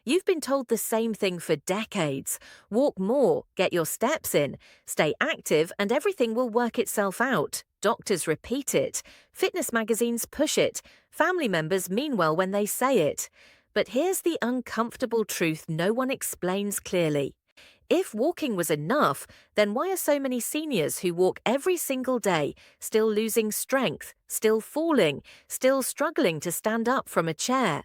You've been told the same thing for decades. Walk more, get your steps in, stay active, and everything will work itself out. Doctors repeat it. Fitness magazines push it. Family members mean well when they say it. But here's the uncomfortable truth no one explains clearly. If walking was enough, then why are so many seniors who walk every single day still losing strength, still falling, still struggling to stand up from a chair?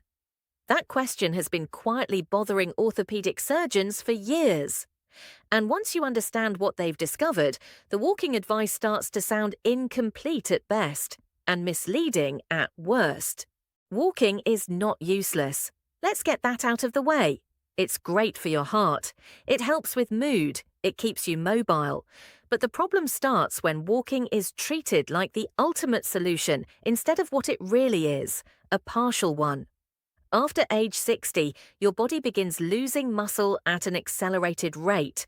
That question has been quietly bothering orthopedic surgeons for years. And once you understand what they've discovered, the walking advice starts to sound incomplete at best and misleading at worst. Walking is not useless. Let's get that out of the way. It's great for your heart. It helps with mood. It keeps you mobile. But the problem starts when walking is treated like the ultimate solution instead of what it really is, a partial one. After age 60, your body begins losing muscle at an accelerated rate.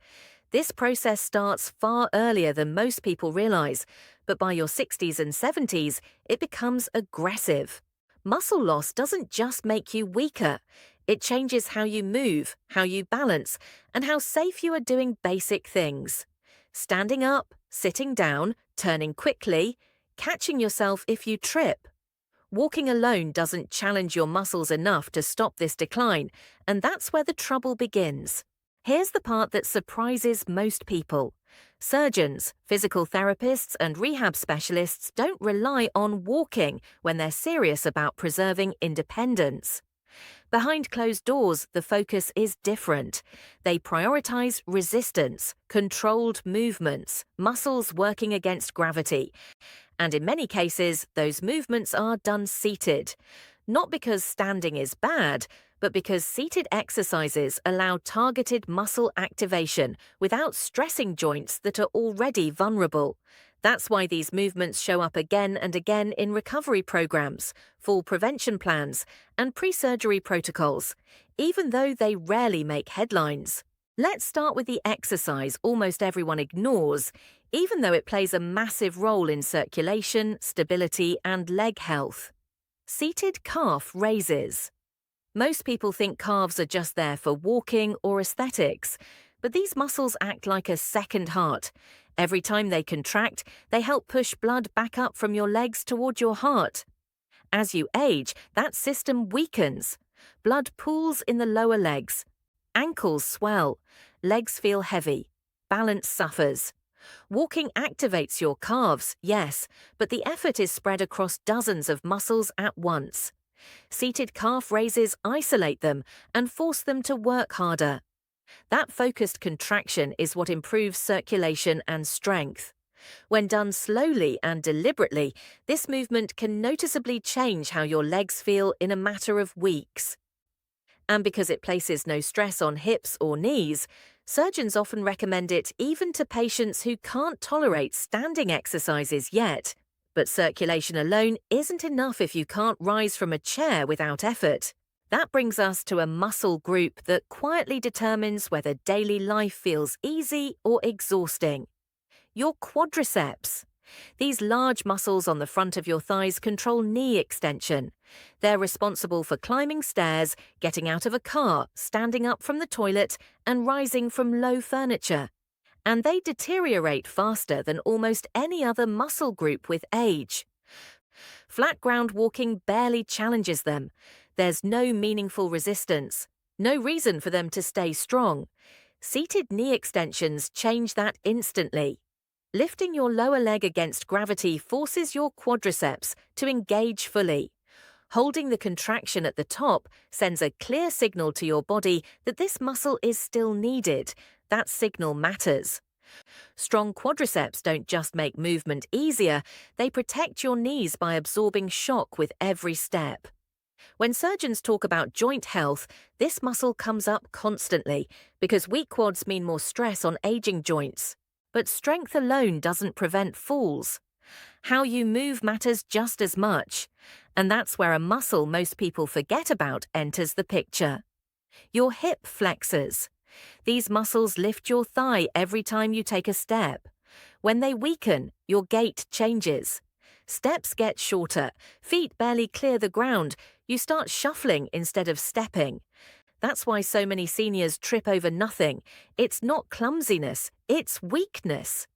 This process starts far earlier than most people realize, but by your 60s and 70s, it becomes aggressive. Muscle loss doesn't just make you weaker. It changes how you move, how you balance, and how safe you are doing basic things. Standing up, sitting down, turning quickly, catching yourself if you trip. Walking alone doesn't challenge your muscles enough to stop this decline, and that's where the trouble begins. Here's the part that surprises most people. Surgeons, physical therapists, and rehab specialists don't rely on walking when they're serious about preserving independence. Behind closed doors, the focus is different. They prioritize resistance, controlled movements, muscles working against gravity. And in many cases, those movements are done seated. Not because standing is bad, but because seated exercises allow targeted muscle activation without stressing joints that are already vulnerable. That's why these movements show up again and again in recovery programs, fall prevention plans, and pre-surgery protocols, even though they rarely make headlines. Let's start with the exercise almost everyone ignores, even though it plays a massive role in circulation, stability, and leg health. Seated calf raises. Most people think calves are just there for walking or aesthetics, but these muscles act like a second heart. Every time they contract, they help push blood back up from your legs toward your heart. As you age, that system weakens. Blood pools in the lower legs. Ankles swell. Legs feel heavy. Balance suffers. Walking activates your calves, yes, but the effort is spread across dozens of muscles at once. Seated calf raises isolate them and force them to work harder. That focused contraction is what improves circulation and strength. When done slowly and deliberately, this movement can noticeably change how your legs feel in a matter of weeks. And because it places no stress on hips or knees, surgeons often recommend it even to patients who can't tolerate standing exercises yet. But circulation alone isn't enough if you can't rise from a chair without effort. That brings us to a muscle group that quietly determines whether daily life feels easy or exhausting. Your quadriceps. These large muscles on the front of your thighs control knee extension. They're responsible for climbing stairs, getting out of a car, standing up from the toilet, and rising from low furniture. And they deteriorate faster than almost any other muscle group with age. Flat ground walking barely challenges them. There's no meaningful resistance, no reason for them to stay strong. Seated knee extensions change that instantly. Lifting your lower leg against gravity forces your quadriceps to engage fully. Holding the contraction at the top sends a clear signal to your body that this muscle is still needed. That signal matters. Strong quadriceps don't just make movement easier, they protect your knees by absorbing shock with every step. When surgeons talk about joint health, this muscle comes up constantly because weak quads mean more stress on aging joints. But strength alone doesn't prevent falls. How you move matters just as much, and that's where a muscle most people forget about enters the picture. Your hip flexors. These muscles lift your thigh every time you take a step. When they weaken, your gait changes. Steps get shorter, feet barely clear the ground, you start shuffling instead of stepping. That's why so many seniors trip over nothing. It's not clumsiness, it's weakness.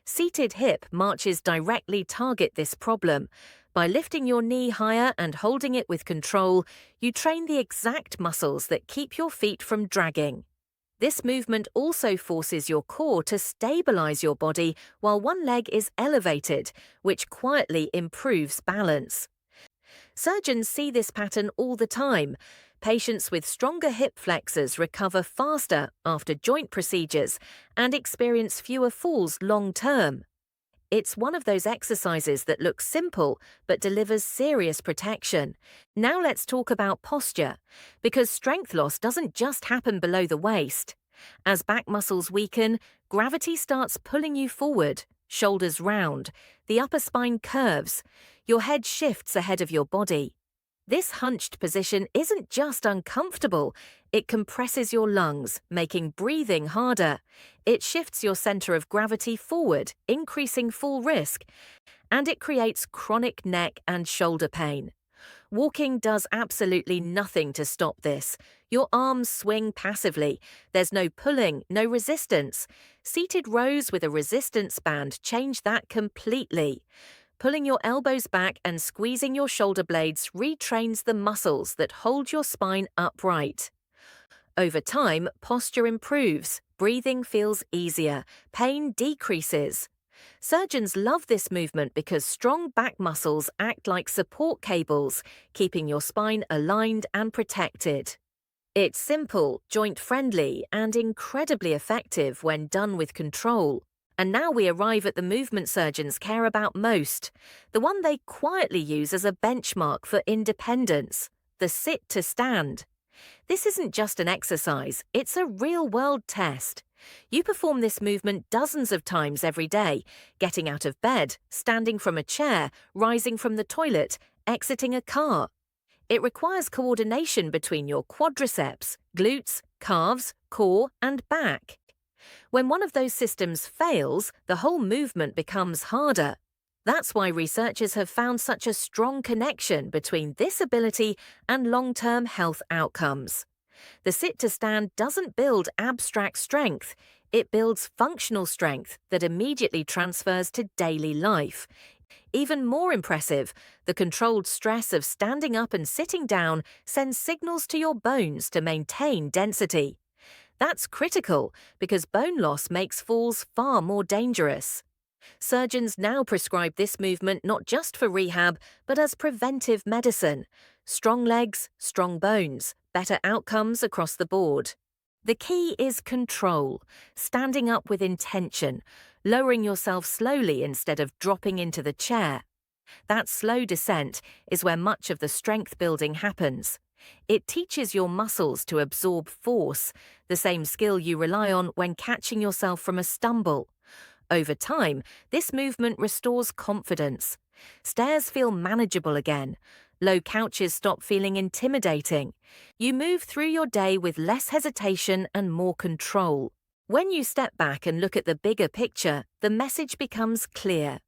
Seated hip marches directly target this problem. By lifting your knee higher and holding it with control, you train the exact muscles that keep your feet from dragging. This movement also forces your core to stabilize your body while one leg is elevated, which quietly improves balance. Surgeons see this pattern all the time. Patients with stronger hip flexors recover faster after joint procedures and experience fewer falls long term. It's one of those exercises that looks simple but delivers serious protection. Now let's talk about posture, because strength loss doesn't just happen below the waist. As back muscles weaken, gravity starts pulling you forward, shoulders round, the upper spine curves, your head shifts ahead of your body. This hunched position isn't just uncomfortable, it compresses your lungs, making breathing harder. It shifts your center of gravity forward, increasing fall risk, and it creates chronic neck and shoulder pain. Walking does absolutely nothing to stop this. Your arms swing passively. There's no pulling, no resistance. Seated rows with a resistance band change that completely. Pulling your elbows back and squeezing your shoulder blades retrains the muscles that hold your spine upright. Over time, posture improves, breathing feels easier, pain decreases. Surgeons love this movement because strong back muscles act like support cables, keeping your spine aligned and protected. It's simple, joint-friendly, and incredibly effective when done with control. And now we arrive at the movement surgeons care about most, the one they quietly use as a benchmark for independence, the sit to stand. This isn't just an exercise, it's a real-world test. You perform this movement dozens of times every day, getting out of bed, standing from a chair, rising from the toilet, exiting a car. It requires coordination between your quadriceps, glutes, calves, core, and back. When one of those systems fails, the whole movement becomes harder. That's why researchers have found such a strong connection between this ability and long-term health outcomes. The sit-to-stand doesn't build abstract strength, it builds functional strength that immediately transfers to daily life. Even more impressive, the controlled stress of standing up and sitting down sends signals to your bones to maintain density. That's critical because bone loss makes falls far more dangerous. Surgeons now prescribe this movement not just for rehab, but as preventive medicine. Strong legs, strong bones, better outcomes across the board. The key is control, standing up with intention, lowering yourself slowly instead of dropping into the chair. That slow descent is where much of the strength building happens. It teaches your muscles to absorb force, the same skill you rely on when catching yourself from a stumble. Over time, this movement restores confidence. Stairs feel manageable again. Low couches stop feeling intimidating. You move through your day with less hesitation and more control. When you step back and look at the bigger picture, the message becomes clear.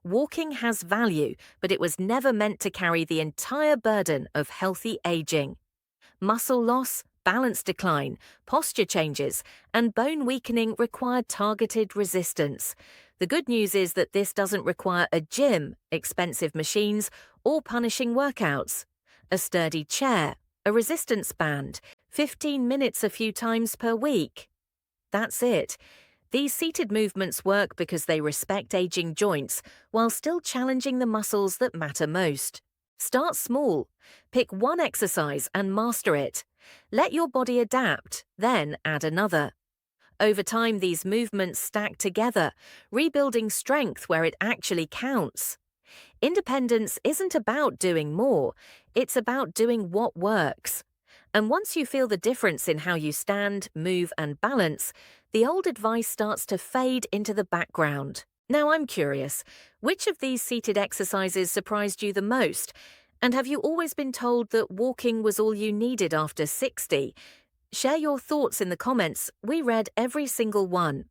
Walking has value, but it was never meant to carry the entire burden of healthy aging. Muscle loss, balance decline, posture changes, and bone weakening require targeted resistance. The good news is that this doesn't require a gym, expensive machines, or punishing workouts. A sturdy chair, a resistance band, 15 minutes a few times per week. That's it. These seated movements work because they respect aging joints while still challenging the muscles that matter most. Start small. Pick one exercise and master it. Let your body adapt, then add another. Over time, these movements stack together, rebuilding strength where it actually counts. Independence isn't about doing more, it's about doing what works. And once you feel the difference in how you stand, move, and balance, the old advice starts to fade into the background. Now I'm curious, which of these seated exercises surprised you the most? And have you always been told that walking was all you needed after 60? Share your thoughts in the comments. We read every single one.